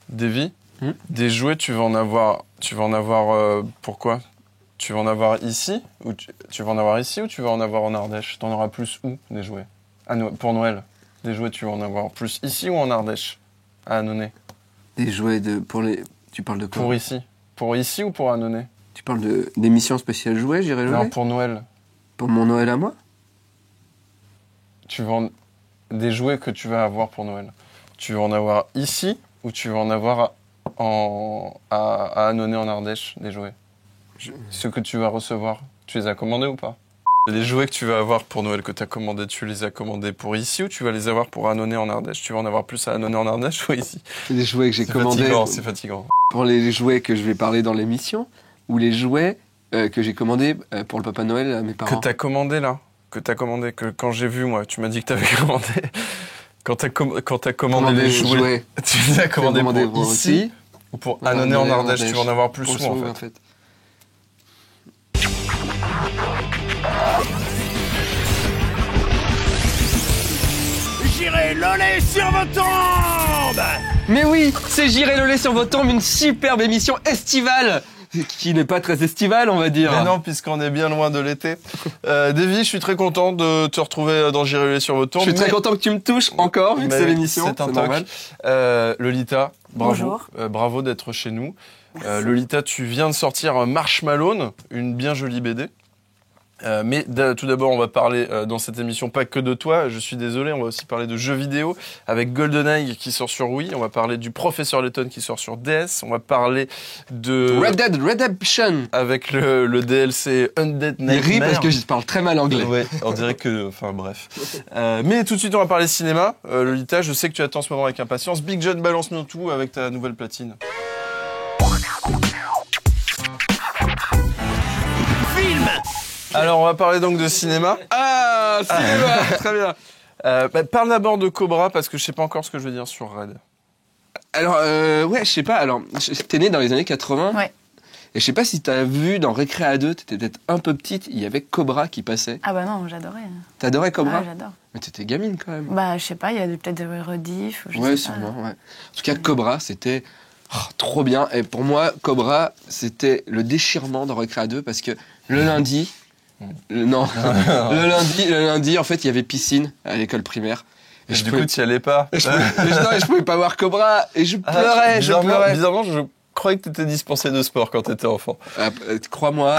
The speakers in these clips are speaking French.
Davy, des jouets, tu vas en avoir pourquoi? Tu vas en avoir ici ou tu vas en avoir ici ou tu vas en avoir en Ardèche? T'en auras plus où, des jouets? Pour Noël, des jouets, tu vas en avoir plus ici ou en Ardèche? À Annonay. Des jouets Tu parles de quoi? Pour ici. Pour ici ou pour Annonay? Tu parles d'émissions spéciales jouets, j'irai jouer? Non, pour Noël. Pour mon Noël à moi? Des jouets que tu vas avoir pour Noël. Tu vas en avoir ici ou tu vas en avoir à Annonay en Ardèche, des jouets? Ceux que tu vas recevoir, tu les as commandés ou pas? Les jouets que tu vas avoir pour Noël que tu as commandés, tu les as commandés pour ici ou tu vas les avoir pour Annonay en Ardèche? Tu vas en avoir plus à Annonay en Ardèche ou ici? C'est des jouets que j'ai commandés. C'est fatigant. Pour les jouets que je vais parler dans l'émission ou les jouets que j'ai commandés pour le Papa Noël à mes parents? Que t'as commandé là? Que quand j'ai vu moi, tu m'as dit que t'avais commandé. Quand t'as commandé les jouets, tu les as commandés pour ici ou pour Annonay en Ardèche? Tu vas en avoir plus souvent en fait. J'irai le lait sur vos tombes! Mais oui, c'est J'irai le lait sur vos tombes, une superbe émission estivale qui n'est pas très estivale, on va dire. Mais non, puisqu'on est bien loin de l'été. Davy, je suis très content de te retrouver dans J'irai le lait sur vos tombes. Je suis très content que tu me touches encore, vu que c'est l'émission. C'est un normal. Lolita, bravo. Bonjour. Bravo d'être chez nous. Lolita, tu viens de sortir Marshmallow, une bien jolie BD. Mais tout d'abord, on va parler dans cette émission pas que de toi, je suis désolé, on va aussi parler de jeux vidéo avec GoldenEye qui sort sur Wii, on va parler du Professeur Layton qui sort sur DS, on va parler de Red Dead Redemption avec le DLC Undead Nightmare. Il rit parce que je parle très mal anglais. Ouais, on dirait que... Enfin bref. Mais tout de suite, on va parler cinéma. Lolita, je sais que tu attends ce moment avec impatience. Big John, balance-nous tout avec ta nouvelle platine. Film! Alors, on va parler donc de cinéma. Ah, cinéma, très bien. Parle d'abord de Cobra, parce que je sais pas encore ce que je veux dire sur Red. Alors, ouais, je sais pas. Alors, t'es né dans les années 80. Ouais. Et je sais pas si t'as vu dans Récré 2, t'étais peut-être un peu petite, il y avait Cobra qui passait. Ah bah non, j'adorais. T'adorais Cobra? Ah, j'adore. Mais t'étais gamine quand même. Bah, je sais pas, il y a peut-être des rediffs. Ouais, sûrement, ouais. En tout cas, Cobra, c'était trop bien. Et pour moi, Cobra, c'était le déchirement dans Récré 2 parce que le lundi... le lundi, en fait, il y avait piscine à l'école primaire. Et du coup, tu y allais pas. Je pouvais pas voir Cobra. Et je pleurais, Bizarrement, je croyais que t'étais dispensé de sport quand t'étais enfant. Crois-moi,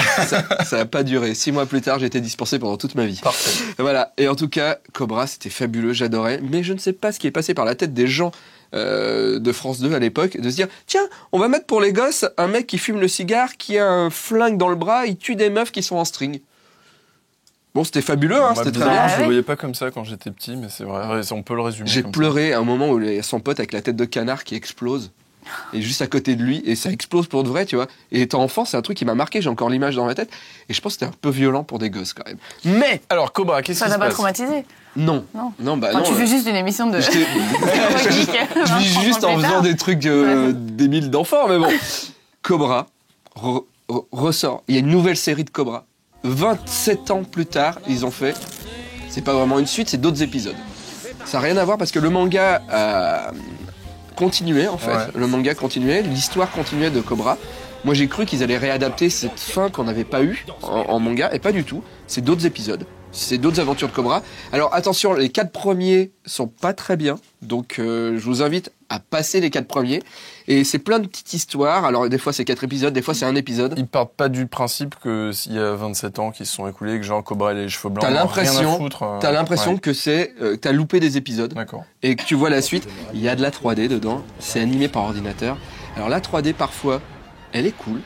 ça a pas duré. 6 mois plus tard, j'ai été dispensé pendant toute ma vie. Parfait. Voilà. Et en tout cas, Cobra, c'était fabuleux, j'adorais. Mais je ne sais pas ce qui est passé par la tête des gens de France 2 à l'époque, de se dire, tiens, on va mettre pour les gosses un mec qui fume le cigare, qui a un flingue dans le bras, il tue des meufs qui sont en string. Bon, c'était fabuleux, hein, c'était très bien. Je le voyais pas comme ça quand j'étais petit, mais c'est vrai, on peut le résumer. J'ai comme pleuré à un moment où il y a son pote avec la tête de canard qui explose. Et juste à côté de lui, et ça explose pour de vrai, tu vois. Et étant enfant, c'est un truc qui m'a marqué, j'ai encore l'image dans ma tête. Et je pense que c'était un peu violent pour des gosses quand même. Mais alors, Cobra, qu'est-ce qui se Ça t'a pas passe? traumatisé? non. Non. Bah Quand non. tu fais juste une émission de... Je vis juste en faisant des trucs débiles d'enfants, mais bon. Cobra ressort. Il y a une nouvelle série de Cobra. 27 ans plus tard, ils ont fait... C'est pas vraiment une suite, c'est d'autres épisodes. Ça n'a rien à voir parce que le manga continuait, en fait. Ouais. Le manga continuait, l'histoire continuait de Cobra. Moi, j'ai cru qu'ils allaient réadapter cette fin qu'on n'avait pas eue en manga, et pas du tout. C'est d'autres épisodes. C'est d'autres aventures de Cobra. Alors, attention, les 4 premiers sont pas très bien. Donc, je vous invite à passer les 4 premiers. Et c'est plein de petites histoires. Alors, des fois, c'est 4 épisodes, des fois, c'est un épisode. Ils partent pas du principe que s'il y a 27 ans qui se sont écoulés, que genre Cobra et les cheveux blancs, t'as l'impression que c'est, t'as loupé des épisodes. D'accord. Et que tu vois la suite. Il y a de la 3D dedans. C'est animé par ordinateur. Alors, la 3D, parfois, elle est cool.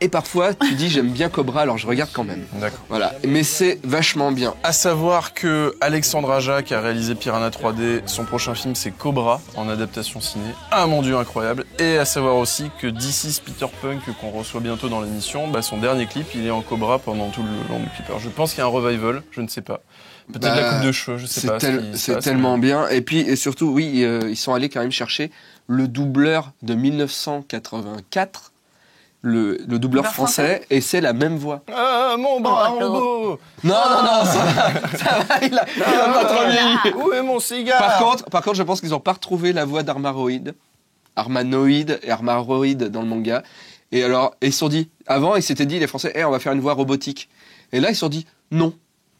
Et parfois, tu dis j'aime bien Cobra, alors je regarde quand même. D'accord. Voilà. Mais c'est vachement bien. À savoir que Alexandre Aja, qui a réalisé Piranha 3D, son prochain film c'est Cobra en adaptation ciné. Ah mon dieu, incroyable. Et à savoir aussi que This is Peter Punk, qu'on reçoit bientôt dans l'émission, son dernier clip, il est en Cobra pendant tout le long du clip. Alors je pense qu'il y a un revival, je ne sais pas. Peut-être la coupe de cheveux, je sais pas. C'est tellement bien. Et puis et surtout, oui, ils sont allés quand même chercher le doubleur de 1984. le doubleur Doubleur français et c'est la même voix. Ah, mon bras Oh, robot. Non, ça va, il a pas trop vieilli. Où est mon cigare? Par contre, je pense qu'ils n'ont pas retrouvé la voix d'Armanoïde et Armanoïde dans le manga. Et alors, ils se sont dit, avant, ils s'étaient dit, les Français, on va faire une voix robotique. Et là, ils se sont dit, non.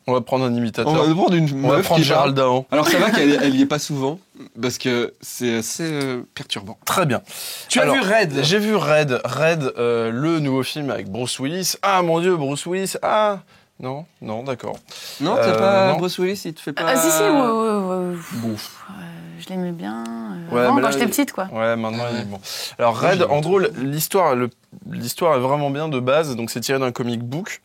On va prendre un imitateur. On va prendre une On va meuf prendre qui parle. Gérald Dahan. Alors, ça va qu'elle y est pas souvent, parce que c'est assez perturbant. Très bien. Tu as vu Red? J'ai vu Red. Red, le nouveau film avec Bruce Willis. Ah mon Dieu, Bruce Willis. Ah non, d'accord. Non, t'as pas non. Bruce Willis, il te fait pas... Ah, si, Bouf. je l'aimais bien. Ouais, Avant, mais quand là, j'étais petite, quoi. Ouais, maintenant il est bon. Alors Red, en gros, l'histoire est vraiment bien de base. Donc c'est tiré d'un comic book.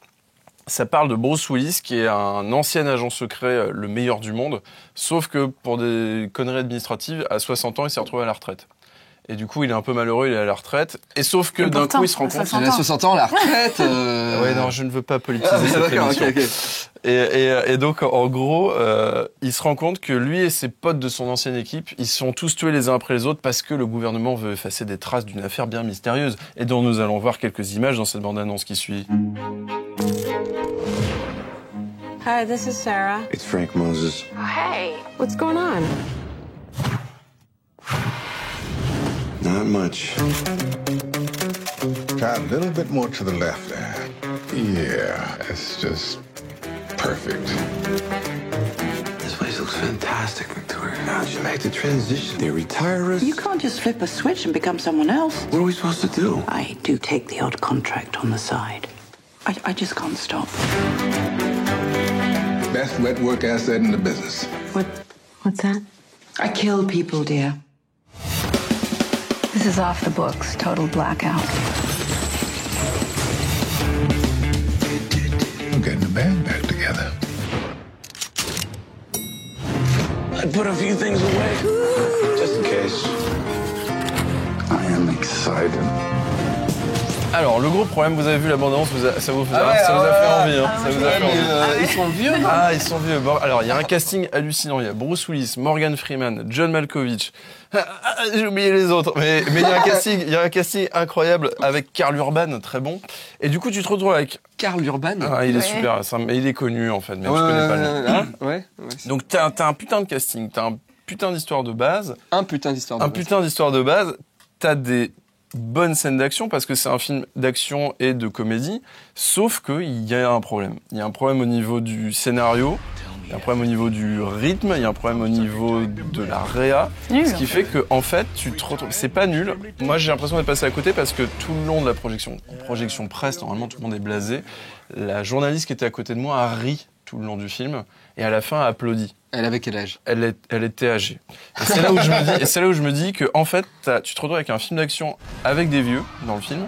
Ça parle de Bruce Willis, qui est un ancien agent secret, le meilleur du monde. Sauf que pour des conneries administratives, à 60 ans, il s'est retrouvé à la retraite. Et du coup, il est un peu malheureux, il est à la retraite. Et sauf que Et d'un pourtant, coup, il se rend compte... 60 Il a 60 ans, la retraite. Ouais, non, je ne veux pas politiser Ah, cette d'accord, émission. ok. Et donc, en gros, il se rend compte que lui et ses potes de son ancienne équipe, ils sont tous tués les uns après les autres parce que le gouvernement veut effacer des traces d'une affaire bien mystérieuse et dont nous allons voir quelques images dans cette bande-annonce qui suit. Hi, this is Sarah. It's Frank Moses. Hey, what's going on? Not much. Try a little bit more to the left there. Yeah, it's just perfect. This place looks fantastic, Victoria. How'd you make the transition? They retire us? You can't just flip a switch and become someone else. What are we supposed to do? I do take the odd contract on the side. I just can't stop. Best wet work asset in the business. What's that? I kill people, dear. This is off the books. Total blackout. We're getting the band back together. I put a few things away. Just in case. I am excited. Alors, le gros problème, vous avez vu la bande-annonce, ça vous a fait envie, hein. Ça vous a fait envie. Ils sont vieux. Ah, ils sont vieux. Bon, alors, il y a un casting hallucinant. Il y a Bruce Willis, Morgan Freeman, John Malkovich. J'ai oublié les autres. Mais il y a un casting incroyable avec Karl Urban, très bon. Et du coup, tu te retrouves avec... Karl Urban. Ah, il est Ouais. super. Mais il est connu, en fait. Mais je connais pas le nom. Ouais. Donc, t'as un putain de casting. T'as un putain d'histoire de base. Un putain d'histoire. Un putain d'histoire de base. T'as des bonnes scènes d'action parce que c'est un film d'action et de comédie. Sauf qu'il y a un problème. Il y a un problème au niveau du scénario. Il y a un problème au niveau du rythme, il y a un problème au niveau de la réa, Nul. ce qui fait que en fait, tu te retrouves. C'est pas nul. Moi, j'ai l'impression d'être passé à côté parce que tout le long de la projection presse, normalement, tout le monde est blasé. La journaliste qui était à côté de moi a ri tout le long du film et à la fin a applaudi. Elle avait quel âge? Elle était âgée. Et c'est là où je me dis que en fait, tu te retrouves avec un film d'action avec des vieux dans le film,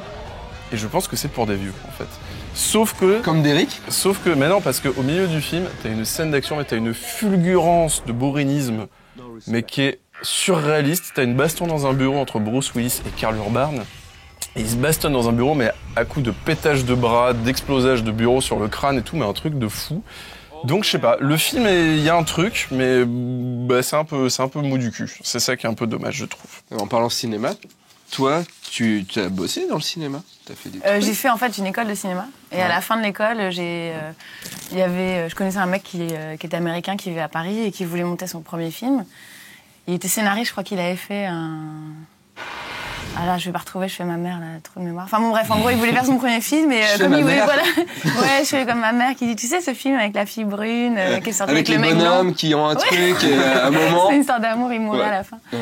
et je pense que c'est pour des vieux en fait. Sauf que, mais non, parce qu'au milieu du film, t'as une scène d'action et t'as une fulgurance de bourrinisme, mais qui est surréaliste. T'as une baston dans un bureau entre Bruce Willis et Karl Urban. Et ils se bastonnent dans un bureau, mais à coups de pétage de bras, d'explosage de bureau sur le crâne et tout, mais un truc de fou. Donc je sais pas, le film, il y a un truc, mais bah, c'est un peu mou du cul. C'est ça qui est un peu dommage, je trouve. En parlant cinéma, toi, tu as bossé dans le cinéma? T'as fait des trucs? J'ai fait en fait une école de cinéma et à la fin de l'école, je connaissais un mec qui était américain qui vivait à Paris et qui voulait monter son premier film. Il était scénariste, je crois qu'il avait fait un... Ah là, je vais pas retrouver, je fais ma mère, là, trop de mémoire. Enfin bon, bref, en gros, il voulait faire son premier film et comme il voulait, voilà. Ouais, je fais comme ma mère qui dit, tu sais, ce film avec la fille brune qui est sortie avec les le mec bonhommes blanc. qui ont un truc et à un moment. C'est une histoire d'amour, il mourait Ouais. à la fin. Ouais.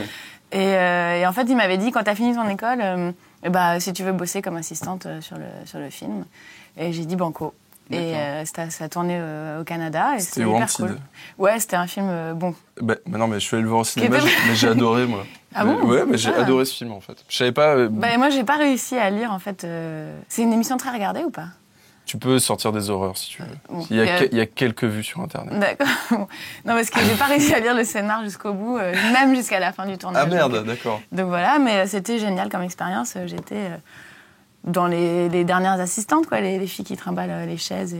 Et en fait, il m'avait dit, quand t'as fini ton école, bah, si tu veux bosser comme assistante sur le film. Et j'ai dit banco. Et ça a tourné au Canada. Et C'était hyper Wanted. cool. Ouais, c'était un film bon. Bah, non, mais je suis allé le voir au cinéma, était- mais j'ai adoré, moi. Ah bon? Ouais, mais j'ai Ah. adoré ce film, en fait. Je savais pas... Bah, moi, j'ai pas réussi à lire, en fait. C'est une émission très regardée ou pas? Tu peux sortir des horreurs, si tu veux. Bon. Il y a quelques vues sur Internet. D'accord. Bon. Non, parce que j'ai pas réussi à lire le scénar jusqu'au bout, même jusqu'à la fin du tournage. Ah merde, Donc, d'accord. donc voilà, mais c'était génial comme expérience. J'étais dans les dernières assistantes, quoi, les filles qui trimballent les chaises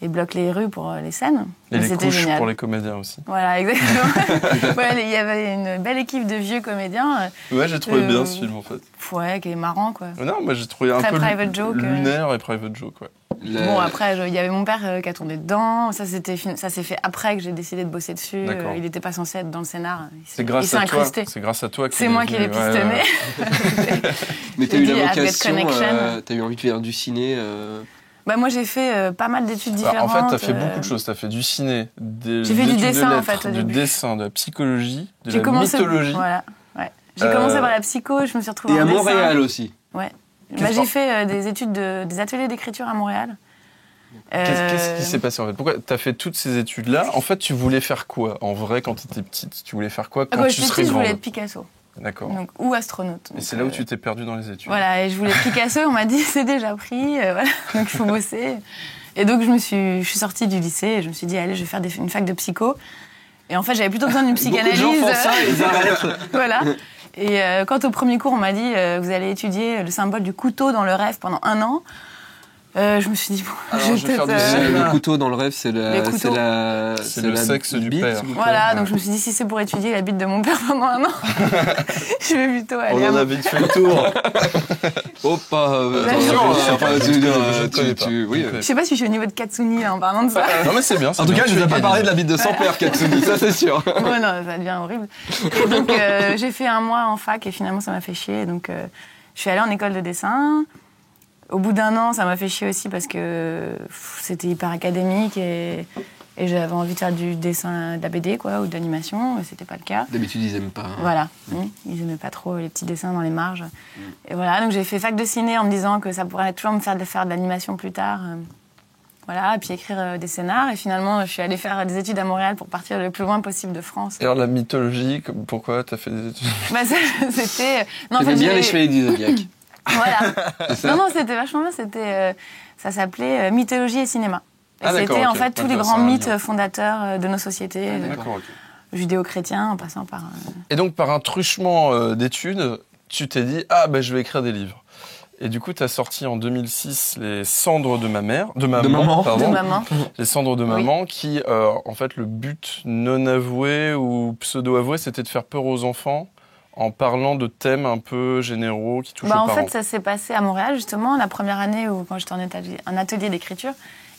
bloque les rues pour les scènes. Et les c'était couches génial. pour les comédiens aussi. Voilà, exactement. Ouais, il y avait une belle équipe de vieux comédiens. Ouais, j'ai trouvé bien ce film en fait. Ouais, qui est marrant quoi. Non, moi j'ai trouvé un Très peu private joke, lunaire et private joke, ouais. Bon, après, il y avait mon père qui a tourné dedans. Ça s'est fait après que j'ai décidé de bosser dessus. Il n'était pas censé être dans le scénar. C'est grâce à toi. C'est grâce à toi. C'est moi qui l'ai pistonné. Mais t'as eu la vocation, t'as eu envie de faire du ciné. Bah moi j'ai fait pas mal d'études différentes. En fait, t'as fait beaucoup de choses. T'as fait du ciné, j'ai fait du dessin lettres, en fait au début. Du dessin, de la psychologie, de j'ai la commencé, mythologie. Voilà. Ouais. J'ai commencé par la psycho, je me suis retrouvée et en à dessin. Montréal aussi. Ouais. Bah, j'ai fait des ateliers d'écriture à Montréal. Qu'est-ce qui s'est passé en fait? Pourquoi t'as fait toutes ces études-là? En fait, tu voulais faire quoi en vrai quand t'étais petite? Tu voulais faire quoi quand tu serais grande? Je voulais être Picasso. D'accord. Ou astronaute. Et c'est là où tu t'es perdu dans les études. Voilà, et je voulais être Picasso, on m'a dit c'est déjà pris, voilà, donc il faut bosser. Et donc je suis sortie du lycée et je me suis dit allez, je vais faire une fac de psycho. Et en fait, j'avais plutôt besoin d'une psychanalyse. Beaucoup de gens font ça, ils arrêtent. Voilà. Et quand au premier cours, on m'a dit vous allez étudier le symbole du couteau dans le rêve pendant 1 an. Je me suis dit, bon, alors, je vais faire le couteau dans le rêve, c'est le sexe du père. Voilà, donc je me suis dit, si c'est pour étudier la bite de mon père pendant 1 an, je vais plutôt aller. On en a vite fait le tour. Oh, pas. Je sais pas si je suis au niveau de Katsuni là, en parlant de ça. Non, mais c'est bien. En tout cas, je ne vais pas parler de la bite de son père, Katsuni, ça c'est sûr. Ouais, non, ça devient horrible. Et donc, j'ai fait 1 mois en fac et finalement, ça m'a fait chier. Donc, je suis allée en école de dessin. Au bout d'1 an, ça m'a fait chier aussi parce que c'était hyper académique et j'avais envie de faire du dessin, de la BD quoi, ou de l'animation, mais c'était pas le cas. D'habitude, ils aiment pas. Voilà, ils aimaient pas trop les petits dessins dans les marges. Et voilà, donc j'ai fait fac de ciné en me disant que ça pourrait toujours me faire de l'animation plus tard. Voilà, et puis écrire des scénars. Et finalement, je suis allée faire des études à Montréal pour partir le plus loin possible de France. Et alors la mythologie, pourquoi t'as fait des études? Bah, c'était... J'aimais bien les chevaliers du Zodiac. Voilà. Non, c'était vachement bien. Ça s'appelait Mythologie et cinéma. Et c'était en fait tous les grands mythes fondateurs de nos sociétés, judéo-chrétiens, en passant par... Et donc, par un truchement d'études, tu t'es dit, je vais écrire des livres. Et du coup, tu as sorti en 2006 Les Cendres de ma mère. De maman. Les Cendres de maman, qui, en fait, le but non avoué ou pseudo-avoué, c'était de faire peur aux enfants en parlant de thèmes un peu généraux qui touchent aux parents. En fait, ça s'est passé à Montréal, justement, la première année où, quand j'étais en atelier d'écriture.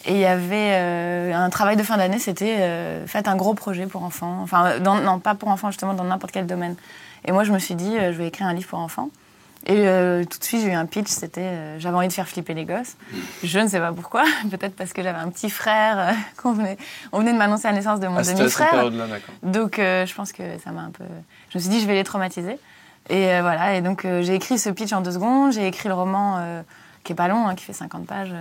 Et il y avait un travail de fin d'année, c'était faites un gros projet pour enfants. Enfin, non, pas pour enfants, justement, dans n'importe quel domaine. Et moi, je me suis dit, je vais écrire un livre pour enfants. Et tout de suite, j'ai eu un pitch, c'était j'avais envie de faire flipper les gosses. Je ne sais pas pourquoi, peut-être parce que j'avais un petit frère, on venait de m'annoncer la naissance de mon demi-frère. Donc je pense que ça m'a un peu... Je me suis dit, je vais les traumatiser. Et voilà, et donc j'ai écrit ce pitch en 2 secondes, j'ai écrit le roman qui est pas long, qui fait 50 pages,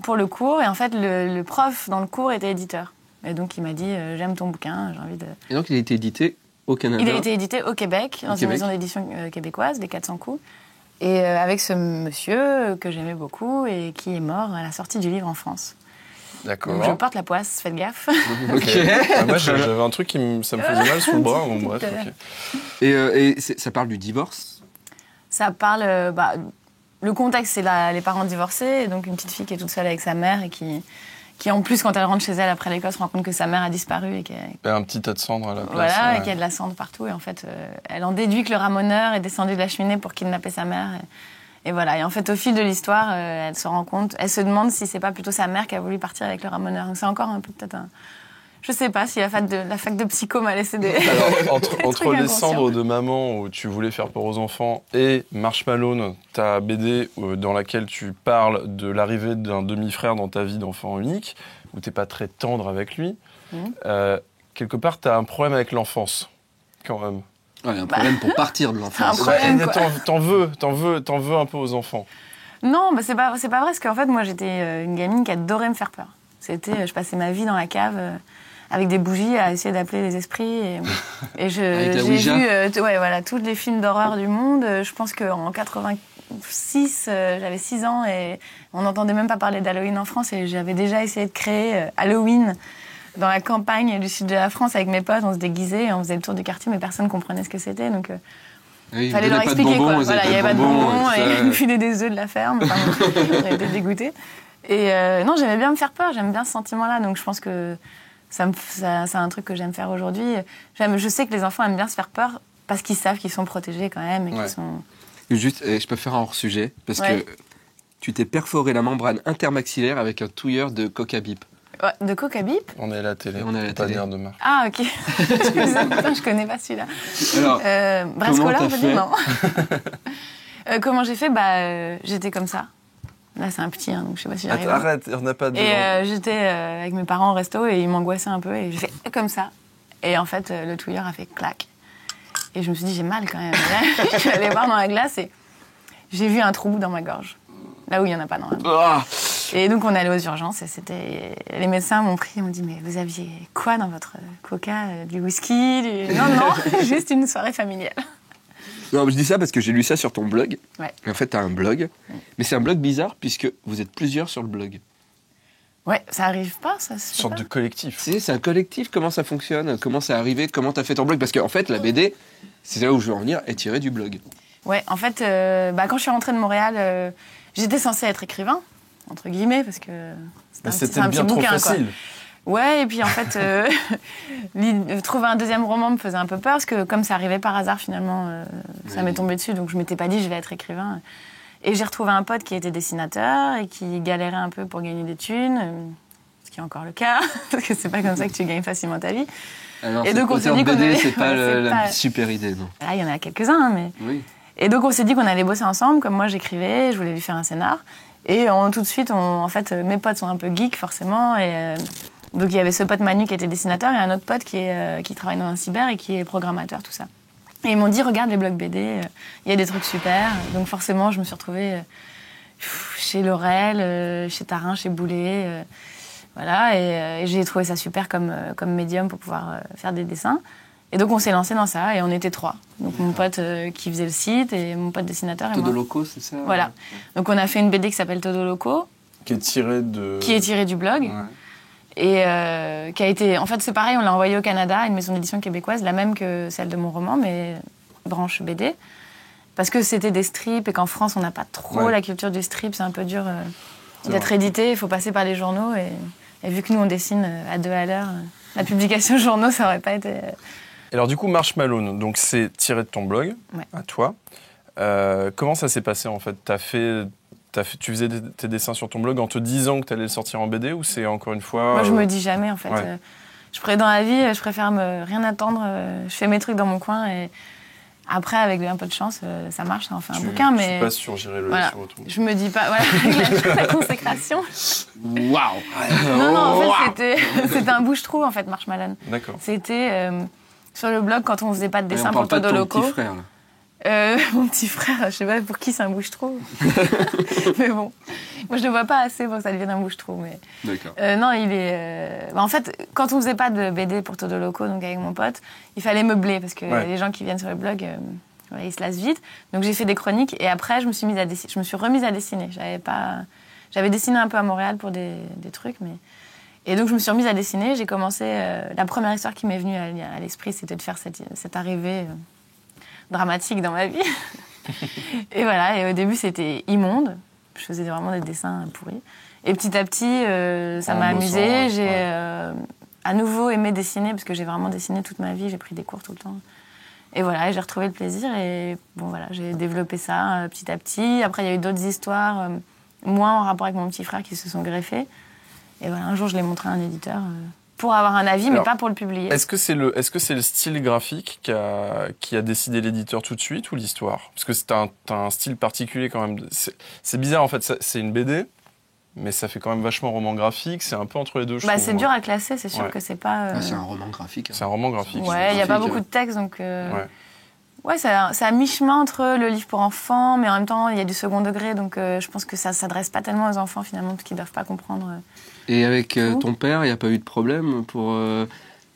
pour le cours. Et en fait, le prof dans le cours était éditeur. Et donc il m'a dit, j'aime ton bouquin, j'ai envie de... Et donc il a été édité au Canada. Il a été édité au Québec, dans une maison d'édition québécoise, les 400 coups. Et avec ce monsieur que j'aimais beaucoup et qui est mort à la sortie du livre en France. D'accord. Donc je porte la poisse, faites gaffe. Ok. Moi, j'avais un truc ça me faisait mal sous le bras. Bon, bref, ok. Et ça parle du divorce? Ça parle... le contexte, c'est les parents divorcés, et donc une petite fille qui est toute seule avec sa mère et qui en plus, quand elle rentre chez elle après l'école, se rend compte que sa mère a disparu. Et un petit tas de cendres à la place. Voilà, et qu'il y a de la cendre partout. Et en fait, elle en déduit que le ramoneur est descendu de la cheminée pour kidnapper sa mère. Et voilà. Et en fait, au fil de l'histoire, elle se rend compte, elle se demande si c'est pas plutôt sa mère qui a voulu partir avec le ramoneur. Donc c'est encore un peu peut-être un... Je sais pas si la fac de psycho m'a laissé des... Alors, entre Les Cendres de maman, où tu voulais faire peur aux enfants, et Marshmallow, ta BD dans laquelle tu parles de l'arrivée d'un demi-frère dans ta vie d'enfant unique, où t'es pas très tendre avec lui, quelque part, t'as un problème avec l'enfance, quand même. Ouais, un problème pour partir de l'enfance. T'en veux un peu aux enfants. Non, c'est pas vrai, parce qu'en fait, moi, j'étais une gamine qui adorait me faire peur. Je passais ma vie dans la cave... avec des bougies à essayer d'appeler les esprits. Et j'ai vu tous les films d'horreur du monde. Je pense qu'en 86, j'avais 6 ans et on n'entendait même pas parler d'Halloween en France. Et j'avais déjà essayé de créer Halloween dans la campagne du sud de la France avec mes potes. On se déguisait et on faisait le tour du quartier, mais personne ne comprenait ce que c'était. Donc, il fallait leur expliquer. Il n'y avait pas de bonbons et ils nous filaient des œufs de la ferme. Enfin, on était dégoûtés. Et non, j'aimais bien me faire peur, j'aime bien ce sentiment-là. Donc je pense que c'est un truc que j'aime faire aujourd'hui. Je sais que les enfants aiment bien se faire peur parce qu'ils savent qu'ils sont protégés quand même. Et qu'ils sont... Juste, je peux faire un hors-sujet, parce que tu t'es perforé la membrane intermaxillaire avec un touilleur de Coca-Bip. Ouais, de Coca-Bip. On est à la télé. On est à la pas télé. dire de marque. Ah, ok. Putain, je connais pas celui-là. Alors, Brascola, comment on t'as peut fait dire, non. Comment j'ai fait j'étais comme ça. Là, c'est un petit, donc je sais pas si j'arrive. Arrête, on n'a pas de... Et j'étais avec mes parents au resto et ils m'angoissaient un peu et j'ai fait comme ça. Et en fait, le touilleur a fait clac. Et je me suis dit, j'ai mal quand même. Je suis allée voir dans la glace et j'ai vu un trou dans ma gorge. Là où il n'y en a pas normalement. Et donc, on est allé aux urgences et les médecins m'ont pris et m'ont dit, mais vous aviez quoi dans votre coca? Du whisky? Non, juste une soirée familiale. Non, je dis ça parce que j'ai lu ça sur ton blog. Ouais. En fait, t'as un blog. Mais c'est un blog bizarre puisque vous êtes plusieurs sur le blog. Ouais, ça arrive pas, ça se fait Sorte pas. de collectif. C'est un collectif, comment ça fonctionne? Comment c'est arrivé? Comment t'as fait ton blog? Parce qu'en fait, la BD, c'est là où je veux en venir, est tirée du blog. Ouais, en fait, quand je suis rentrée de Montréal, j'étais censée être écrivain, entre guillemets, parce que C'était un bien petit trop bouquin, facile. quoi. Ouais, et puis en fait, trouver un deuxième roman me faisait un peu peur, parce que comme ça arrivait par hasard, finalement, ça m'est tombé dessus, donc je m'étais pas dit je vais être écrivain. Et j'ai retrouvé un pote qui était dessinateur et qui galérait un peu pour gagner des thunes, ce qui est encore le cas, parce que c'est pas comme ça que tu gagnes facilement ta vie. Alors, Et donc, on s'est auteur dit de qu'on BD, allait- c'est pas c'est la pas- super idée, non? Là, il y en a quelques-uns, mais... Oui. Et donc, on s'est dit qu'on allait bosser ensemble, comme moi j'écrivais, je voulais lui faire un scénar. Et tout de suite, en fait, mes potes sont un peu geeks, forcément. Et donc, il y avait ce pote Manu qui était dessinateur et un autre pote qui travaille dans un cyber et qui est programmateur, tout ça. Et ils m'ont dit, regarde les blogs BD, il y a des trucs super. Donc, forcément, je me suis retrouvée chez Laurel, chez Tarin, chez Boulet. Voilà, et j'ai trouvé ça super comme médium pour pouvoir faire des dessins. Et donc, on s'est lancé dans ça et on était 3. Donc, mon pote qui faisait le site et mon pote dessinateur et moi. Todoloco, c'est ça? Voilà. Donc, on a fait une BD qui s'appelle Todoloco, Qui est tiré de... qui est tirée du blog. Et qui a été... En fait, c'est pareil, on l'a envoyé au Canada, à une maison d'édition québécoise, la même que celle de mon roman, mais branche BD. Parce que c'était des strips et qu'en France, on n'a pas trop la culture du strip. C'est un peu dur d'être édité. Il faut passer par les journaux. Et vu que nous, on dessine à 2 à l'heure, la publication journaux, ça aurait pas été... Et alors du coup, Marshmallow, donc c'est tiré de ton blog, à toi. Comment ça s'est passé en fait? Tu faisais tes dessins sur ton blog en te disant que tu allais le sortir en BD ou c'est encore une fois... Moi, je me dis jamais en fait. Ouais. Dans la vie, je préfère rien attendre. Je fais mes trucs dans mon coin et après, avec un peu de chance, ça marche, ça en fait un bouquin. Je Mais suis pas sûr, j'irai le voilà. sur autre. Je me dis pas, voilà, la consécration. Waouh! Non, en fait, c'était un bouche-trou, en fait, Marshmallow. D'accord. C'était sur le blog quand on faisait pas de dessin on pour parle pas de ton Todoloco. petit frère, là. Mon petit frère, je sais pas pour qui c'est un bouche-trou. Mais bon, moi je le vois pas assez pour que ça devienne un bouche-trou. Mais... D'accord. Non, il est. En fait, quand on faisait pas de BD pour Todoloco, donc avec mon pote, il fallait meubler parce que les gens qui viennent sur le blog, ils se lassent vite. Donc j'ai fait des chroniques et après je me suis remise à dessiner. J'avais dessiné un peu à Montréal pour des trucs, mais. Et donc je me suis remise à dessiner. J'ai commencé. La première histoire qui m'est venue à l'esprit, c'était de faire cette arrivée dramatique dans ma vie. Et voilà. Et au début, c'était immonde. Je faisais vraiment des dessins pourris. Et petit à petit, ça m'a amusée. J'ai à nouveau aimé dessiner parce que j'ai vraiment dessiné toute ma vie. J'ai pris des cours tout le temps. Et voilà, j'ai retrouvé le plaisir. Et bon, voilà, j'ai développé ça petit à petit. Après, il y a eu d'autres histoires, moins en rapport avec mon petit frère, qui se sont greffées. Et voilà, un jour, je l'ai montré à un éditeur pour avoir un avis, mais pas pour le publier. Est-ce que c'est le style graphique qui a décidé l'éditeur tout de suite ou l'histoire? Parce que t'as un style particulier quand même. C'est bizarre en fait, c'est une BD, mais ça fait quand même vachement roman graphique. C'est un peu entre les deux, je trouve. C'est dur à classer, c'est sûr que c'est pas... c'est un roman graphique. C'est un roman graphique. Ouais, il n'y a pas beaucoup de texte, donc... Ouais, c'est à mi-chemin entre le livre pour enfants, mais en même temps, il y a du second degré, donc je pense que ça ne s'adresse pas tellement aux enfants, finalement, parce qu'ils ne doivent pas comprendre. Et avec ton père, il n'y a pas eu de problème pour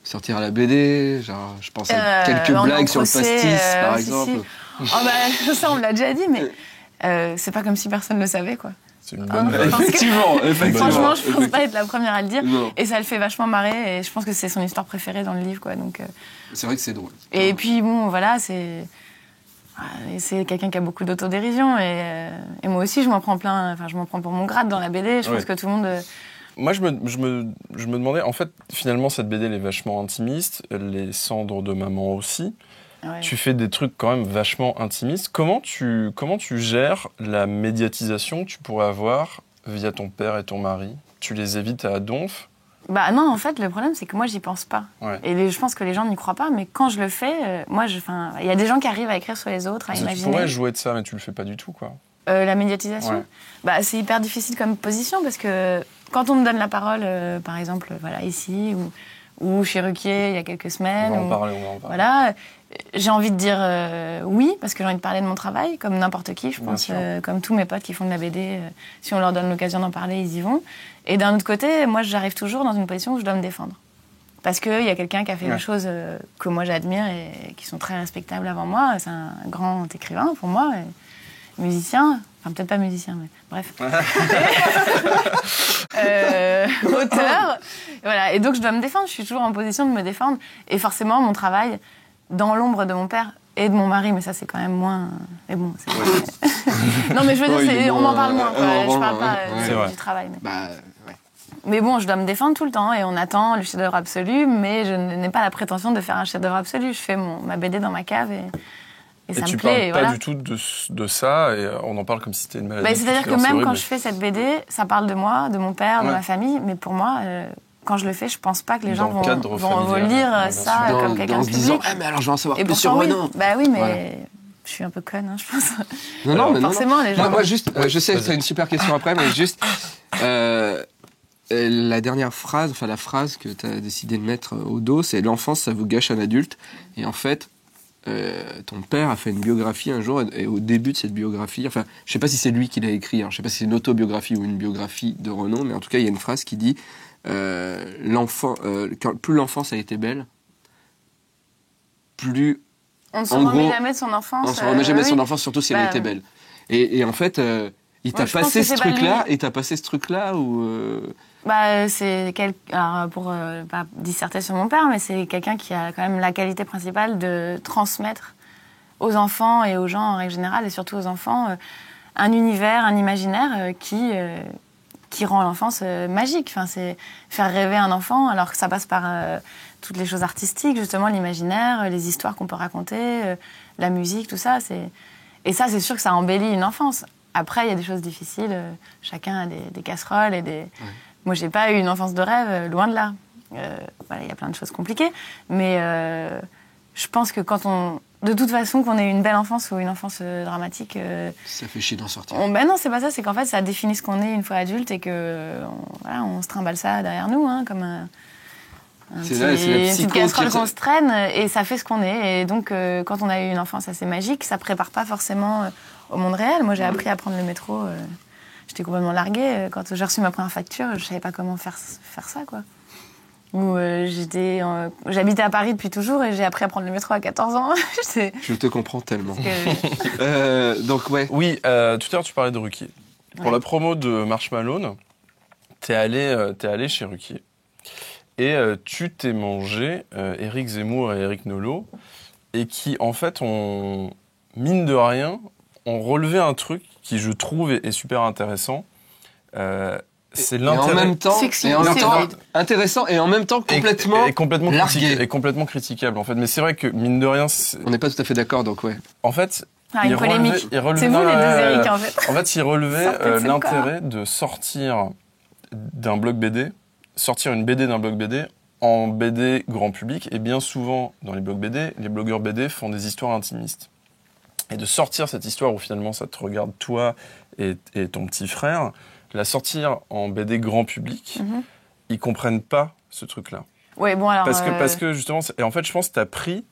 sortir à la BD? Genre, je pense à quelques blagues sur le pastis, par exemple. Si. Ça, on me l'a déjà dit, mais c'est pas comme si personne ne le savait, quoi. C'est une bonne Effectivement. Franchement, je pense pas être la première à le dire. Non. Et ça le fait vachement marrer, et je pense que c'est son histoire préférée dans le livre, quoi. Donc, c'est vrai que c'est drôle. Et puis, bon, voilà, c'est... Et c'est quelqu'un qui a beaucoup d'autodérision et moi aussi je m'en prends plein. Enfin, je m'en prends pour mon grade dans la BD. Je pense que tout le monde. Moi, je me demandais, en fait, finalement, cette BD, elle est vachement intimiste. Les cendres de maman aussi. Ouais. Tu fais des trucs quand même vachement intimistes. Comment tu gères la médiatisation que tu pourrais avoir via ton père et ton mari? Tu les évites à donf? Bah non, en fait, le problème, c'est que moi, j'y pense pas. Ouais. Et je pense que les gens n'y croient pas, mais quand je le fais, il y a des gens qui arrivent à écrire sur les autres, à Tu imaginer. pourrais jouer de ça, mais tu le fais pas du tout, quoi. La médiatisation, Ouais. bah, c'est hyper difficile comme position, parce que quand on me donne la parole, par exemple, voilà, ici, ou chez Ruquier, il y a quelques semaines... On va en parler. Voilà, j'ai envie de dire oui, parce que j'ai envie de parler de mon travail, comme n'importe qui, je Bien pense, sûr. comme tous mes potes qui font de la BD, si on leur donne l'occasion d'en parler, ils y vont. Et d'un autre côté, moi, j'arrive toujours dans une position où je dois me défendre. Parce qu'il y a quelqu'un qui a fait des choses que moi j'admire et qui sont très respectables avant moi. C'est un grand écrivain pour moi, et musicien, enfin peut-être pas musicien, mais bref. Auteur. Voilà. Et donc je dois me défendre, je suis toujours en position de me défendre. Et forcément, mon travail, dans l'ombre de mon père et de mon mari, mais ça c'est quand même moins... Mais bon, c'est... Non mais je veux dire, on m'en parle moins, quoi. Je parle pas du travail. Mais... Bah, ouais. Mais bon, je dois me défendre tout le temps et on attend le chef-d'œuvre absolu, mais je n'ai pas la prétention de faire un chef-d'œuvre absolu. Je fais ma BD dans ma cave et ça me tu plaît. parles pas du tout de ça, et on en parle comme si c'était une maladie. Bah, c'est-à-dire que même quand je fais cette BD, ça parle de moi, de mon père, de ma famille, mais pour moi, quand je le fais, je pense pas que les gens vont lire ça comme quelqu'un de public. Ah, mais alors je vais en savoir Et plus sur pourtant, Renan. Bah oui, mais Voilà. je suis un peu conne, hein, je pense. Non, mais forcément, les gens... Moi, juste, je sais que c'est une super question après, mais juste... la dernière phrase, enfin la phrase que tu as décidé de mettre au dos, c'est « L'enfance, ça vous gâche un adulte ». Et en fait, ton père a fait une biographie un jour, et au début de cette biographie, enfin, je sais pas si c'est lui qui l'a écrit, hein, je sais pas si c'est une autobiographie ou une biographie de Renan, mais en tout cas, il y a une phrase qui dit plus l'enfance a été belle, plus... On ne se en remet gros, jamais de son enfance. On se remet jamais de son oui. enfance, surtout si elle Bah, était belle. Et en fait, il t'a je pense passé que ce c'est pas truc-là, lui. et t'as passé ce truc-là où... Bah, c'est alors pour pas disserter sur mon père, mais c'est quelqu'un qui a quand même la qualité principale de transmettre aux enfants et aux gens en règle générale, et surtout aux enfants, un univers, un imaginaire qui rend l'enfance magique. Enfin, c'est faire rêver un enfant, alors que ça passe par toutes les choses artistiques, justement, l'imaginaire, les histoires qu'on peut raconter, la musique, tout ça. Et ça, c'est sûr que ça embellit une enfance. Après, il y a des choses difficiles. Chacun a des casseroles et des... Ouais. Moi, j'ai pas eu une enfance de rêve, loin de là. Voilà, il y a plein de choses compliquées. Mais je pense que quand on... De toute façon, qu'on ait une belle enfance ou une enfance dramatique... ça fait chier d'en sortir. Ben non, c'est pas ça. C'est qu'en fait, ça définit ce qu'on est une fois adulte et que voilà, on se trimballe ça derrière nous, hein, comme une petite casserole qu'on se traîne, et ça fait ce qu'on est. Et donc, quand on a eu une enfance assez magique, ça prépare pas forcément au monde réel. Moi, j'ai appris à prendre le métro. J'étais complètement larguée. Quand j'ai reçu ma première facture, je savais pas comment faire ça, quoi. Ou j'habitais à Paris depuis toujours et j'ai appris à prendre le métro à 14 ans. Je te comprends tellement. Donc, ouais. Oui, tout à l'heure, tu parlais de Ruquier. Pour la promo de Marshmallow, t'es allé chez Ruquier. Et tu t'es mangé Éric Zemmour et Éric Nolot, et qui, en fait, ont, mine de rien, ont relevé un truc qui, je trouve, est super intéressant. C'est l'intérêt... Et en même temps, intéressant et en même temps complètement, et complètement largué. et complètement critiquable, en fait. Mais c'est vrai que, mine de rien... On n'est pas tout à fait d'accord, donc ouais. En fait... une polémique. C'est vous les deux Éric, en fait. En fait, il relevait l'intérêt de sortir d'un blog BD, sortir une BD d'un blog BD en BD grand public. Et bien souvent, dans les blogs BD, les blogueurs BD font des histoires intimistes. Et de sortir cette histoire où finalement ça te regarde toi et ton petit frère, la sortir en BD grand public, ils comprennent pas ce truc-là. Ouais, bon alors. Parce que justement, et en fait, je pense que t'as pris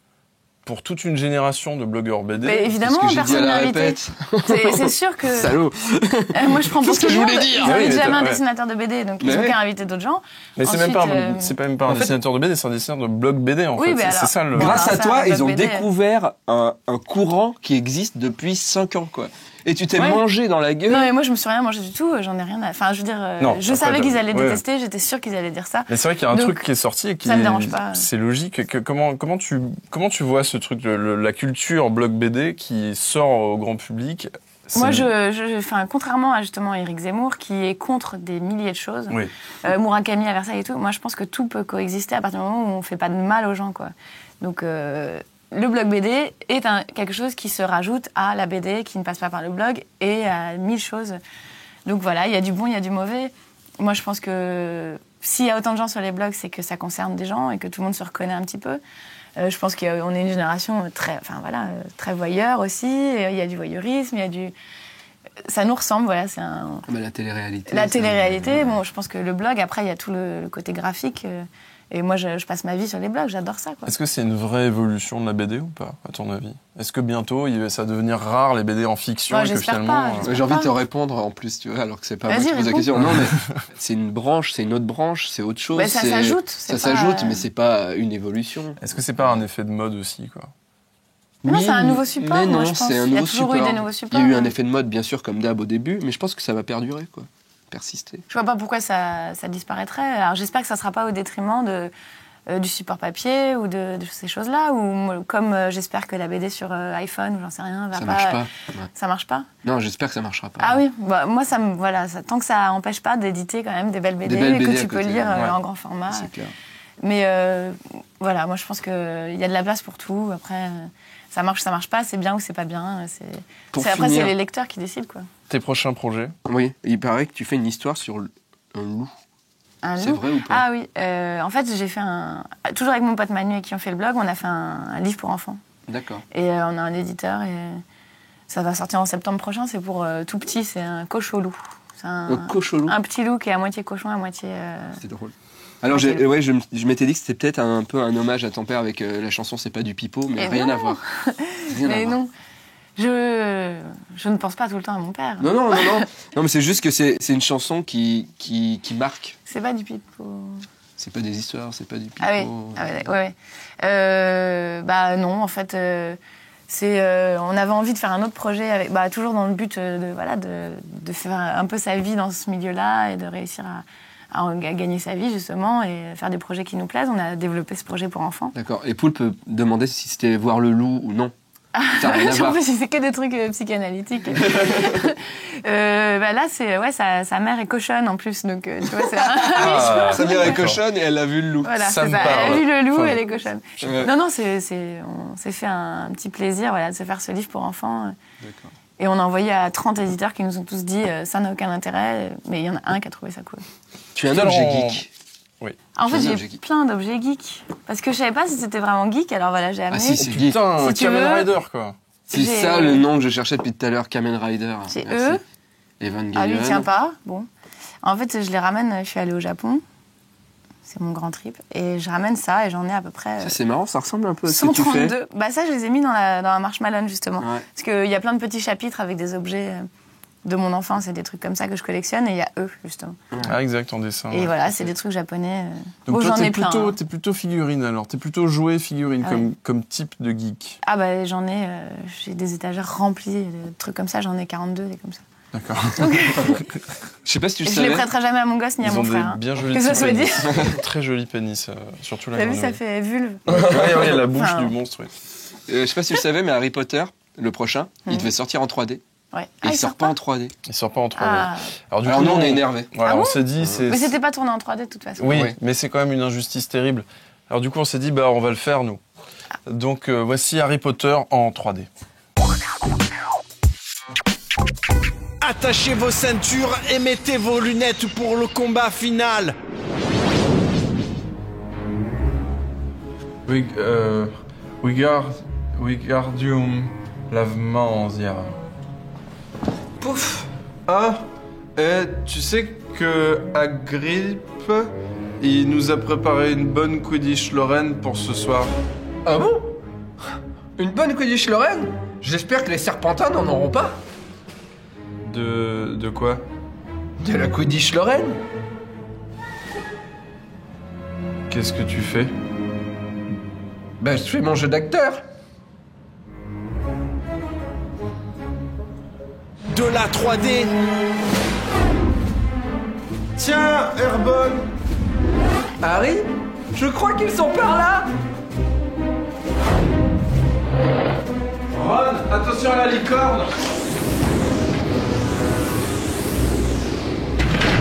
pour toute une génération de blogueurs BD. Mais évidemment, c'est ce que j'ai dit à la personne répète. C'est sûr que... Salaud. Moi, je prends pour tout le monde. Ils Ah oui, n'invitent jamais un ouais. dessinateur de BD, donc ils n'ont qu'à inviter d'autres gens. Mais Ensuite, c'est pas même pas un dessinateur de BD, c'est un dessinateur de blog BD, en fait. Mais C'est ça le... Grâce à ça, toi, le ils ont BD. découvert un courant qui existe depuis 5 ans, quoi. Et tu t'es Ouais. mangé dans la gueule. Non, mais moi, je me suis rien mangé du tout. J'en ai rien à... Enfin, je veux dire, Non, je après, savais qu'ils t'as- allaient ouais. détester. J'étais sûre qu'ils allaient dire ça. Mais c'est vrai qu'il y a un Donc, truc qui est sorti et qui ça me dérange pas. c'est logique. Comment tu vois ce truc, la culture bloc BD qui sort au grand public? Moi, enfin, contrairement à justement Éric Zemmour, qui est contre des milliers de choses, Oui. Murakami à Versailles et tout, moi, je pense que tout peut coexister à partir du moment où on fait pas de mal aux gens, quoi. Donc, le blog BD est quelque chose qui se rajoute à la BD, qui ne passe pas par le blog, et à 1000 choses. Donc voilà, il y a du bon, il y a du mauvais. Moi, je pense que s'il y a autant de gens sur les blogs, c'est que ça concerne des gens et que tout le monde se reconnaît un petit peu. Je pense qu'on est une génération très voyeur aussi. Il y a du voyeurisme, il y a du... Ça nous ressemble, voilà. C'est un... Bah, la télé-réalité. La télé-réalité, bon, je pense que le blog, après, il y a tout le côté graphique. Et moi, je passe ma vie sur les blogs, j'adore ça, quoi. Est-ce que c'est une vraie évolution de la BD ou pas, à ton avis? Est-ce que bientôt, ça va devenir rare, les BD en fiction, Ouais, et que j'espère finalement... pas, Ouais, j'espère j'ai envie de te pas. répondre en plus, tu vois, alors que c'est pas moi Vas-y, qui pose la réponds. question. Non, mais c'est une branche, c'est une autre branche, c'est autre chose. Bah, ça s'ajoute, Ça c'est pas- s'ajoute, mais c'est pas une évolution. Est-ce que c'est pas un effet de mode aussi, quoi? Non, c'est un nouveau support, mais moi, non, je pense. c'est un Il y a nouveau toujours eu support. des nouveaux Il supports. y a eu un effet de mode, bien sûr, comme d'hab au début, mais je pense que ça va perdurer, quoi. Persister. Je vois pas pourquoi ça disparaîtrait. Alors, j'espère que ça sera pas au détriment du support papier ou de ces choses-là, ou comme j'espère que la BD sur iPhone ou j'en sais rien va Ça pas... marche pas. Ouais. Ça marche pas? Non, j'espère que ça marchera pas. Ah oui, bah, moi, tant que ça empêche pas d'éditer quand même des belles BD, belles BD que à tu peux côté, lire ouais. en grand format. C'est clair. Mais voilà, moi je pense qu'il y a de la place pour tout. Après, ça marche pas, c'est bien ou c'est pas bien. Après, c'est les lecteurs qui décident, quoi. Tes prochains projets? Oui, il paraît que tu fais une histoire sur un loup. Un C'est loup. vrai ou pas? Ah oui, en fait, j'ai fait toujours avec mon pote Manu et qui ont fait le blog, on a fait un livre pour enfants. D'accord. Et on a un éditeur et ça va sortir en septembre prochain. C'est pour tout petit, c'est un cochon-loup. C'est Un cochon-loup. un petit loup qui est à moitié cochon, à moitié... C'est drôle. Alors, je m'étais dit que c'était peut-être un peu un hommage à ton père avec la chanson C'est pas du pipeau, mais Et rien non. à voir. Rien à Mais voir. non, je ne pense pas tout le temps à mon père. Non, mais c'est juste que c'est une chanson qui marque. C'est pas du pipeau. C'est pas des histoires, c'est pas du pipeau. Ah oui, ouais. Bah non, en fait, on avait envie de faire un autre projet, toujours dans le but de faire un peu sa vie dans ce milieu-là et de réussir à gagner sa vie, justement, et faire des projets qui nous plaisent. On a développé ce projet pour enfants. D'accord. Et Poulpe peut demander si c'était voir le loup ou non. Ça n'a rien à En voir. plus, c'est que des trucs psychanalytiques. Là, sa mère est cochonne en plus, donc tu vois, c'est Ah, Sa mère est d'accord. cochonne et elle a vu le loup. Voilà, Ça c'est me ça. Elle a parle. vu le loup, Enfin, elle est cochonne. Ouais. Non, on s'est fait un petit plaisir, voilà, de se faire ce livre pour enfants. D'accord. Et on a envoyé à 30 éditeurs qui nous ont tous dit ça n'a aucun intérêt, mais il y en a un qui a trouvé ça cool. Tu es un Quel objet en- geek. En fait, C'est un j'ai objet geek. plein d'objets geeks. Parce que je savais pas si c'était vraiment geek, alors voilà, j'ai amené. Ah si, c'est geek. Putain, Si tu Kamen veux. Rider, quoi. C'est J'ai- ça le nom que je cherchais depuis tout à l'heure, Kamen Rider. J'ai Merci. eux. Evangelion. Ah, lui, il tient pas. Bon. En fait, je les ramène, je suis allée au Japon. C'est mon grand trip. Et je ramène ça et j'en ai à peu près Ça, c'est marrant, ça ressemble un peu à ce que tu fais. 132. Bah ça, je les ai mis dans la Marshmallow, justement. Ouais. Parce qu'il y a plein de petits chapitres avec des objets de mon enfance et des trucs comme ça que je collectionne. Et il y a eux, justement. Ah, exact, en dessin. Et ouais. voilà, c'est des trucs japonais. Donc Bon, toi, j'en t'es ai plein. plutôt, Hein. t'es plutôt figurine, alors. T'es plutôt jouet figurine, Ah comme type de geek. Ah bah j'en ai, j'ai des étagères remplies de trucs comme ça. J'en ai 42, des comme ça. D'accord. Je sais pas si tu le Et je les savais. prêterai jamais à mon gosse ni à Ils mon ont frère. des hein. bien jolis Que ça petits soit dit. pénis. Très jolis pénis, surtout la T'as vu, grenouille. ça fait vulve. Ouais, la bouche Enfin, du monstre, oui. Je sais pas si tu le savais, mais Harry Potter, le prochain, il devait sortir en 3D. Ouais. Et Ah, il sort pas en 3D. Il sort pas en 3D. Ah. Alors du Alors coup, nous, on est énervés. Voilà, Ah on bon s'est dit, c'est... Mais c'était pas tourné en 3D de toute façon. Oui, Ouais. mais c'est quand même une injustice terrible. Alors du coup, on s'est dit, on va le faire, nous. Donc voici Harry Potter en 3D. Attachez vos ceintures et mettez vos lunettes pour le combat final. Wingardium Leviosa. Pouf. Ah, tu sais que Agrippe, il nous a préparé une bonne Quidditch Lorraine pour ce soir. Ah bon? Une bonne Quidditch Lorraine? J'espère que les Serpentins n'en auront pas. De quoi? De la Quidditch Lorraine? Qu'est-ce que tu fais? Ben, je fais mon jeu d'acteur. la 3D. Tiens, Airball. Harry, je crois qu'ils sont par là. Ron, attention à la licorne.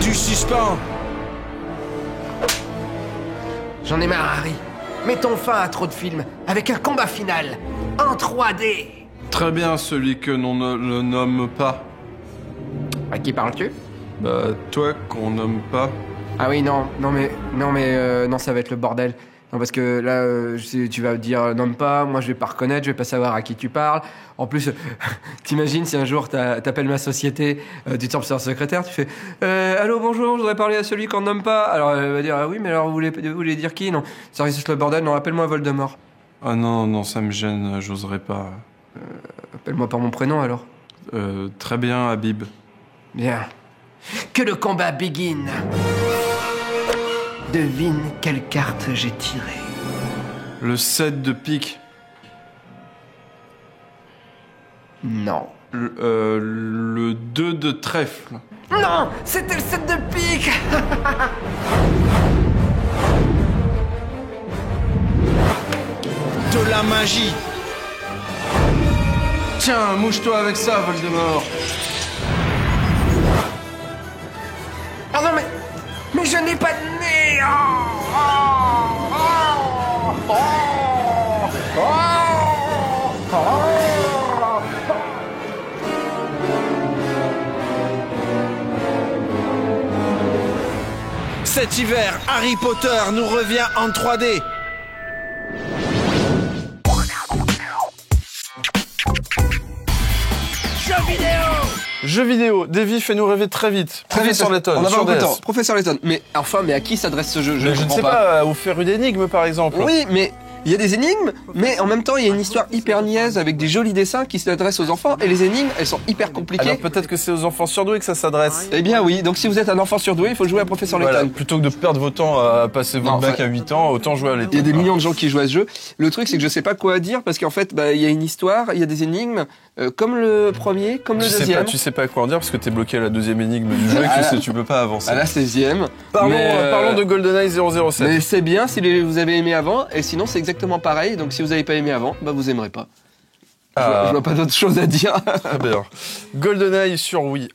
Du suspens. J'en ai marre, Harry. Mettons fin à trop de films avec un combat final en 3D. Très bien, celui que l'on ne le nomme pas. À qui parles-tu? Bah, toi qu'on nomme pas. Ah oui, non, ça va être le bordel. Non, parce que là, tu vas dire nomme pas, moi je vais pas reconnaître, je vais pas savoir à qui tu parles. En plus, t'imagines si un jour t'appelles ma société, tu tombes sur un secrétaire, tu fais allô, bonjour, je voudrais parler à celui qu'on nomme pas. Alors elle va dire ah oui, mais alors vous voulez dire qui? Non, ça risque le bordel, non, appelle-moi Voldemort. Ah non, ça me gêne, j'oserais pas. Appelle-moi par mon prénom alors. Très bien, Habib. Bien. Que le combat begin. Devine quelle carte j'ai tiré. Le 7 de pique. Non. Le 2 de trèfle. Non, c'était le 7 de pique. De la magie. Tiens, mouche-toi avec ça, Voldemort. Oh non, mais je n'ai pas de nez. Cet hiver, Harry Potter nous revient en 3D. Jeux vidéo, Davy, fais-nous rêver très vite. Professeur Layton, on a sur pas beaucoup de DS. temps. Professeur Layton, mais à qui s'adresse ce jeu? Je ne sais pas, ou faire une énigme par exemple. Oui, mais il y a des énigmes, mais en même temps, il y a une histoire hyper niaise avec des jolis dessins qui s'adressent aux enfants, et les énigmes, elles sont hyper compliquées. Alors peut-être que c'est aux enfants surdoués que ça s'adresse. Eh bien oui, donc si vous êtes un enfant surdoué, il faut jouer à Professeur Layton. Voilà, plutôt que de perdre votre temps à passer votre bac à 8 ans, autant jouer à Layton. Il y a des millions de gens qui jouent à ce jeu. Le truc, c'est que je sais pas quoi dire, parce qu'en fait, il y a une histoire, il y a des énigmes, comme le premier, comme le deuxième. Tu sais pas quoi en dire, parce que t'es bloqué à la deuxième énigme du jeu et que tu peux pas avancer. À la 16e. Parlons de GoldenEye 007. Mais c'est bien si vous avez aimé avant, et sinon c'est exactement pareil, donc si vous avez pas aimé avant, vous aimerez pas. Je vois pas d'autre chose à dire. Très bien. GoldenEye sur Wii.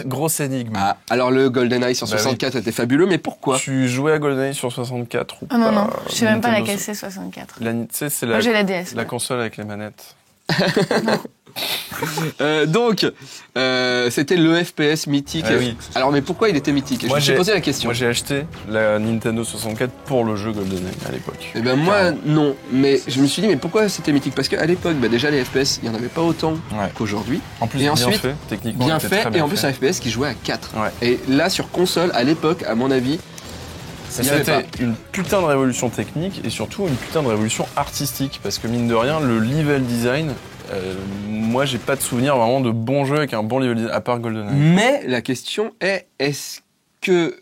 Grosse énigme. Alors le GoldenEye sur 64 était fabuleux, mais pourquoi? Tu jouais à GoldenEye sur 64 ou pas? Non, je sais même pas laquelle c'est 64. C'est Moi j'ai la DS. la console avec les manettes. Donc, c'était le FPS mythique. Ah oui. Alors, mais pourquoi il était mythique? Je me suis posé la question. Moi, j'ai acheté la Nintendo 64 pour le jeu GoldenEye à l'époque. Eh ben moi, non. Mais je me suis dit, mais pourquoi c'était mythique? Parce qu'à l'époque, déjà les FPS, il n'y en avait pas autant qu'aujourd'hui. En plus, et bien ensuite, fait, techniquement. Bien fait, et en plus un FPS qui jouait à 4. Et là, sur console, à l'époque, à mon avis, c'était une putain de révolution technique et surtout une putain de révolution artistique. Parce que mine de rien, le level design, moi j'ai pas de souvenir vraiment de bons jeux avec un bon level design, à part GoldenEye. Mais la question est-ce que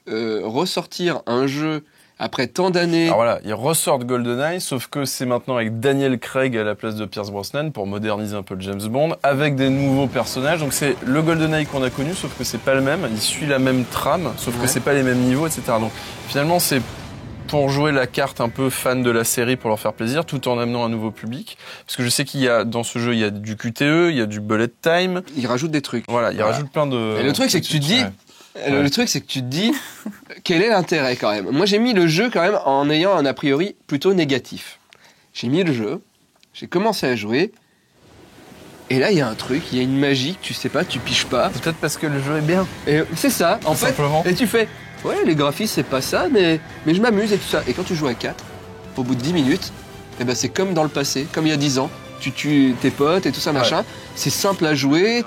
ressortir un jeu après tant d'années... Alors voilà, ils ressortent GoldenEye, sauf que c'est maintenant avec Daniel Craig à la place de Pierce Brosnan pour moderniser un peu le James Bond, avec des nouveaux personnages. Donc c'est le GoldenEye qu'on a connu, sauf que c'est pas le même. Il suit la même trame, sauf que c'est pas les mêmes niveaux, etc. Donc finalement c'est pour jouer la carte un peu fan de la série pour leur faire plaisir, tout en amenant un nouveau public. Parce que je sais qu'il y a, dans ce jeu, il y a du QTE, il y a du bullet time. Ils rajoutent des trucs. Voilà, ils rajoutent plein de... Et le truc, c'est que tu te dis... Le truc, c'est que tu te dis, quel est l'intérêt quand même? Moi, j'ai mis le jeu quand même en ayant un a priori plutôt négatif. J'ai mis le jeu, j'ai commencé à jouer, et là, il y a un truc, il y a une magie, tu sais pas, tu piges pas. Peut-être parce que le jeu est bien. Et c'est ça, en fait. Simplement. Et tu fais, ouais, les graphismes, c'est pas ça, mais je m'amuse et tout ça. Et quand tu joues à 4, au bout de 10 minutes, eh ben, c'est comme dans le passé, comme il y a 10 ans. Tu tues tes potes et tout ça, machin. C'est simple à jouer.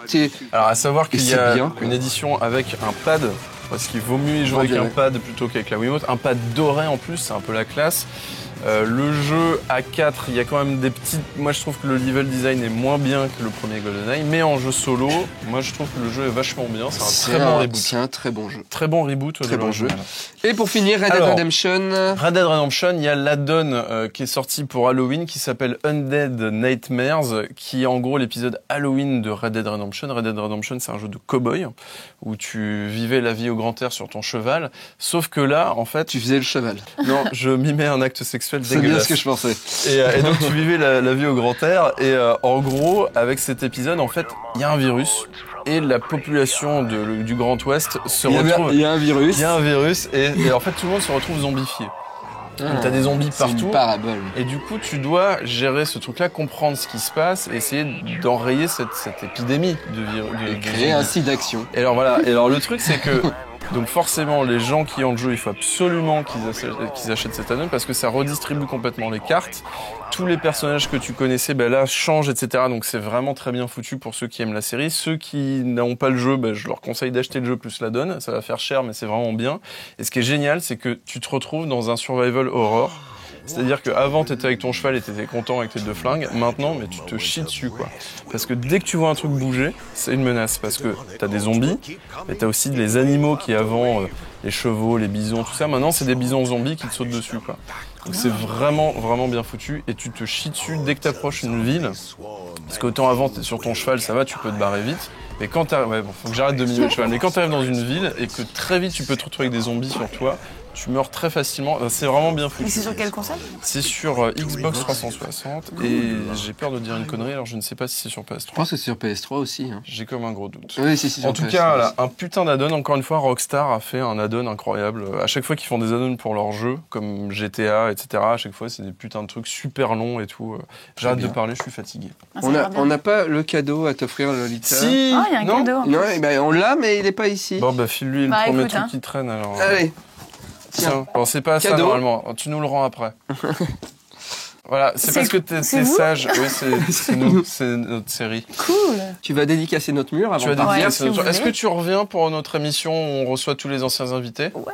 Alors, à savoir qu'il y a bien, une édition avec un pad, parce qu'il vaut mieux y jouer avec un pad plutôt qu'avec la Wiimote. Un pad doré en plus, c'est un peu la classe. Le jeu à 4, il y a quand même des petites... Moi, je trouve que le level design est moins bien que le premier GoldenEye, mais en jeu solo, moi, je trouve que le jeu est vachement bien. C'est un très bon reboot. C'est un très bon jeu. Très bon reboot. Très bon jeu. Et pour finir, Red Dead Redemption. Red Dead Redemption, il y a l'add-on qui est sorti pour Halloween qui s'appelle Undead Nightmares, qui est en gros l'épisode Halloween de Red Dead Redemption. Red Dead Redemption, c'est un jeu de cow-boy où tu vivais la vie au grand air sur ton cheval. Sauf que là, en fait... Tu faisais le cheval. Non, je mimais un acte sexuel dégueulasse. C'est bien ce que je pensais. Et donc tu vivais la vie au grand air. Et en gros, avec cet épisode, en fait, il y a un virus. Et la population du Grand Ouest se retrouve... Il y a un virus. Il y a un virus. Et en fait, tout le monde se retrouve zombifié. T'as des zombies partout. C'est une parabole. Et du coup, tu dois gérer ce truc-là, comprendre ce qui se passe, et essayer d'enrayer cette épidémie de virus. Et créer un site d'action. Et alors voilà. Et alors le truc, c'est que donc forcément, les gens qui ont le jeu, il faut absolument qu'ils achètent cet add-on parce que ça redistribue complètement les cartes. Tous les personnages que tu connaissais, là, changent, etc. Donc c'est vraiment très bien foutu pour ceux qui aiment la série. Ceux qui n'ont pas le jeu, je leur conseille d'acheter le jeu plus l'add-on. Ça va faire cher, mais c'est vraiment bien. Et ce qui est génial, c'est que tu te retrouves dans un survival horror. C'est-à-dire qu'avant, t'étais avec ton cheval et t'étais content avec tes 2 flingues. Maintenant, mais tu te chies dessus, quoi. Parce que dès que tu vois un truc bouger, c'est une menace. Parce que t'as des zombies, mais t'as aussi les animaux qui avant, les chevaux, les bisons, tout ça. Maintenant, c'est des bisons zombies qui te sautent dessus, quoi. Donc c'est vraiment, vraiment bien foutu. Et tu te chies dessus dès que t'approches une ville. Parce qu'autant avant, t'es sur ton cheval, ça va, tu peux te barrer vite. Mais quand t'arrives... Ouais, bon, faut que j'arrête de mimer le cheval. Mais quand t'arrives dans une ville et que très vite, tu peux te retrouver avec des zombies sur toi, tu meurs très facilement. C'est vraiment bien foutu. Et c'est sur quelle console? C'est sur Xbox 360 et j'ai peur de dire une connerie, alors je ne sais pas si c'est sur PS3. Je pense que c'est sur PS3 aussi. Hein. J'ai comme un gros doute. Oui, si, en tout PS3 cas, là, un putain d'add-on. Encore une fois, Rockstar a fait un add-on incroyable. À chaque fois qu'ils font des add-ons pour leurs jeux, comme GTA, etc., à chaque fois, c'est des putains de trucs super longs et tout. J'arrête de parler, je suis fatigué. On n'a pas le cadeau à t'offrir, Lolita. Si. Ah, il y a un cadeau. Non, on l'a, mais il n'est pas ici. Bon, file-lui le premier truc qui traîne, alors. Allez. Tiens, bon, c'est pas cadeau. Ça normalement, tu nous le rends après. Voilà, c'est parce que t'es sage. Oui, c'est nous, c'est notre série. Cool. Tu vas dédicacer notre mur avant de partir. Est-ce que tu reviens pour notre émission où on reçoit tous les anciens invités? Ouais.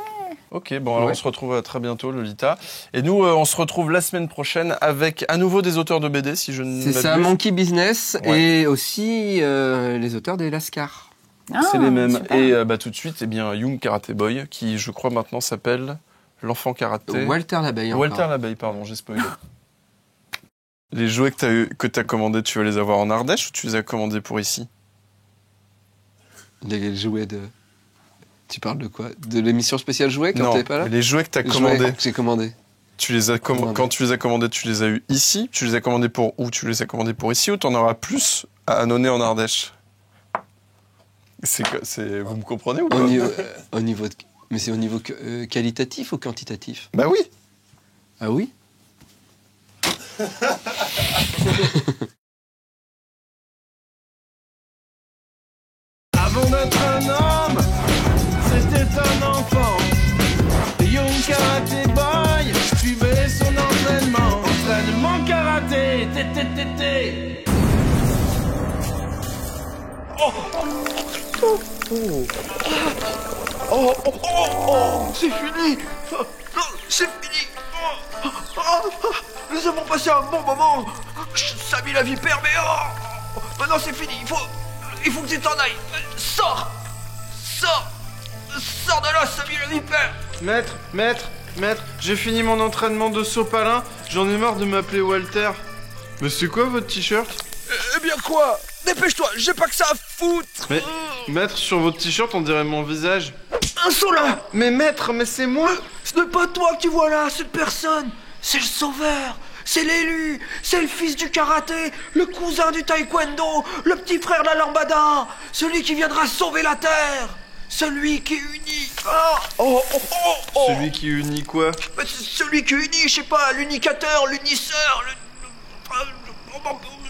Ok, bon, alors on se retrouve très bientôt, Lolita. Et nous, on se retrouve la semaine prochaine avec à nouveau des auteurs de BD, si je ne m'abuse. C'est ça, Monkey Business et aussi les auteurs des Lascars. C'est les mêmes. Super. Et tout de suite, Young Karate Boy, qui je crois maintenant s'appelle l'enfant karaté. Walter Labeille. Walter Labeille, pardon, j'ai spoilé. Les jouets que t'as commandés, tu vas les avoir en Ardèche ou tu les as commandés pour ici? Les jouets de... Tu parles de quoi? De l'émission spéciale jouets quand t'es pas là? Les jouets que t'as commandés. J'ai commandé. Tu les as quand tu les as commandés, tu les as eu ici? Tu les as commandés pour où? Tu les as commandés pour ici ou t'en auras plus à annoncer en Ardèche? Vous me comprenez ou pas? Au niveau mais c'est au niveau qualitatif ou quantitatif? Bah oui. Ah oui? Avant d'être un homme, c'était un enfant. Young Karate Boy suivait son entraînement. Entraînement karaté, tététété. C'est fini. C'est fini. Nous avons passé un bon moment. Samy la vipère, mais maintenant c'est fini. Il faut que tu t'en ailles. Sors de là, Samy la vipère. Maître, j'ai fini mon entraînement de sopalin. J'en ai marre de m'appeler Walter. Mais c'est quoi votre t-shirt? Eh bien quoi? Dépêche-toi, j'ai pas que ça à foutre. Mais, maître, sur votre t-shirt, on dirait mon visage. Insolent. Mais maître, mais c'est moi. Ce n'est pas toi que tu vois là, cette personne. C'est le sauveur. C'est l'élu. C'est le fils du karaté. Le cousin du taekwondo. Le petit frère de la lambada. Celui qui viendra sauver la terre. Celui qui unit. Celui qui unit quoi? Celui qui unit, je sais pas, l'unicateur, l'unisseur,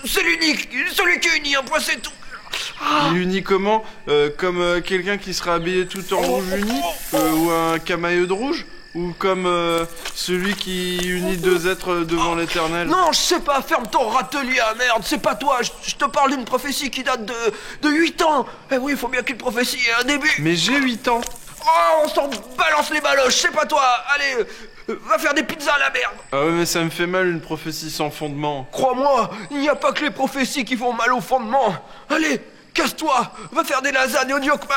c'est l'unique, celui qui unit, un point c'est tout. Il unit comment? Comme quelqu'un qui sera habillé tout en rouge uni? Ou un camailleux de rouge? Ou comme celui qui unit deux êtres devant l'éternel? Non, je sais pas, ferme ton râtelier à merde, c'est pas toi, je te parle d'une prophétie qui date de 8 ans. Eh oui, il faut bien qu'une prophétie ait un début. Mais j'ai 8 ans. Oh, on s'en balance les baloches, c'est pas toi. Allez, va faire des pizzas à la merde. Ah ouais, mais ça me fait mal une prophétie sans fondement. Crois-moi, il n'y a pas que les prophéties qui font mal au fondement. Allez, casse-toi, va faire des lasagnes au Gnocchman.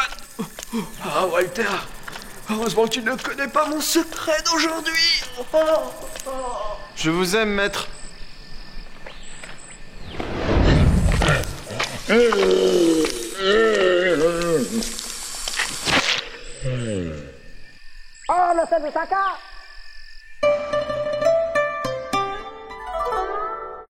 Ah, Walter, heureusement que tu ne connais pas mon secret d'aujourd'hui. Je vous aime, maître. Oh, no sé, me saca.